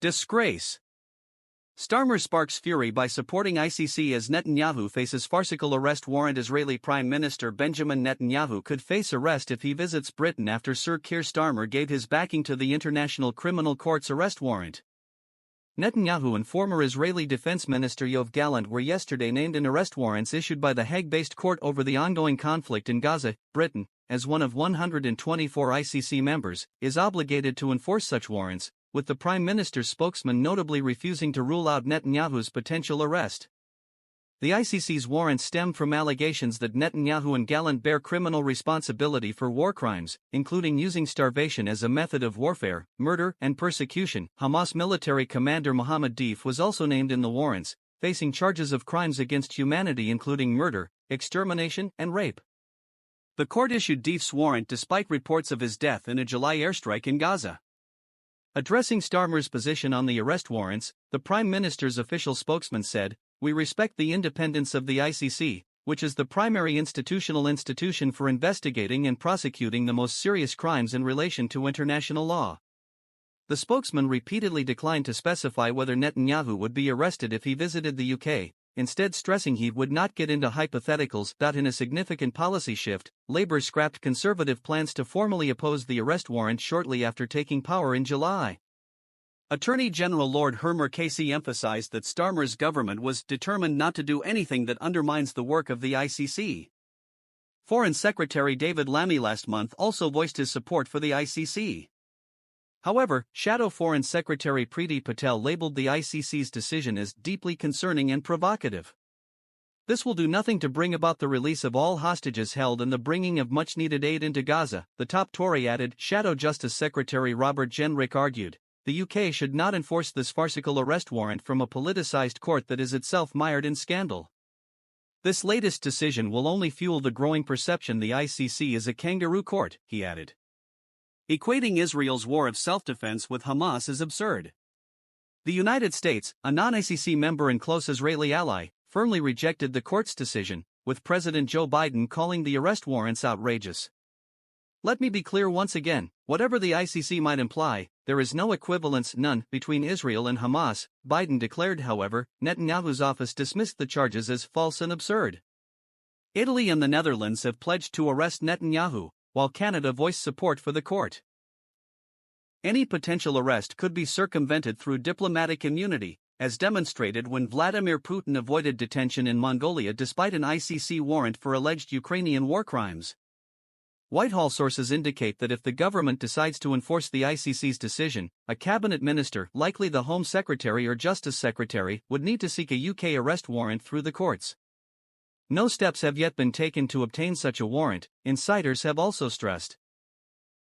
Disgrace. Starmer sparks fury by supporting ICC as Netanyahu faces farcical arrest warrant. Israeli Prime Minister Benjamin Netanyahu could face arrest if he visits Britain after Sir Keir Starmer gave his backing to the International Criminal Court's arrest warrant. Netanyahu and former Israeli Defense Minister Yoav Gallant were yesterday named in arrest warrants issued by the Hague-based court over the ongoing conflict in Gaza. Britain, as one of 124 ICC members, is obligated to enforce such warrants, with the Prime Minister's spokesman notably refusing to rule out Netanyahu's potential arrest. The ICC's warrants stem from allegations that Netanyahu and Gallant bear criminal responsibility for war crimes, including using starvation as a method of warfare, murder, and persecution. Hamas military commander Mohammed Deif was also named in the warrants, facing charges of crimes against humanity including murder, extermination, and rape. The court issued Deif's warrant despite reports of his death in a July airstrike in Gaza. Addressing Starmer's position on the arrest warrants, the Prime Minister's official spokesman said, "We respect the independence of the ICC, which is the primary institution for investigating and prosecuting the most serious crimes in relation to international law." The spokesman repeatedly declined to specify whether Netanyahu would be arrested if he visited the UK, instead stressing he would not get into hypotheticals. In a significant policy shift, Labour scrapped Conservative plans to formally oppose the arrest warrant shortly after taking power in July. Attorney General Lord Hermer Casey emphasised that Starmer's government was determined not to do anything that undermines the work of the ICC. Foreign Secretary David Lammy last month also voiced his support for the ICC. However, Shadow Foreign Secretary Priti Patel labeled the ICC's decision as deeply concerning and provocative. "This will do nothing to bring about the release of all hostages held and the bringing of much-needed aid into Gaza," the top Tory added. Shadow Justice Secretary Robert Jenrick argued, "The UK should not enforce this farcical arrest warrant from a politicised court that is itself mired in scandal. This latest decision will only fuel the growing perception the ICC is a kangaroo court," he added. Equating Israel's war of self-defense with Hamas is absurd. The United States, a non-ICC member and close Israeli ally, firmly rejected the court's decision, with President Joe Biden calling the arrest warrants outrageous. "Let me be clear once again, whatever the ICC might imply, there is no equivalence, none, between Israel and Hamas," Biden declared. However, Netanyahu's office dismissed the charges as false and absurd. Italy and the Netherlands have pledged to arrest Netanyahu, while Canada voiced support for the court. Any potential arrest could be circumvented through diplomatic immunity, as demonstrated when Vladimir Putin avoided detention in Mongolia despite an ICC warrant for alleged Ukrainian war crimes. Whitehall sources indicate that if the government decides to enforce the ICC's decision, a cabinet minister, likely the Home Secretary or Justice Secretary, would need to seek a UK arrest warrant through the courts. No steps have yet been taken to obtain such a warrant, insiders have also stressed.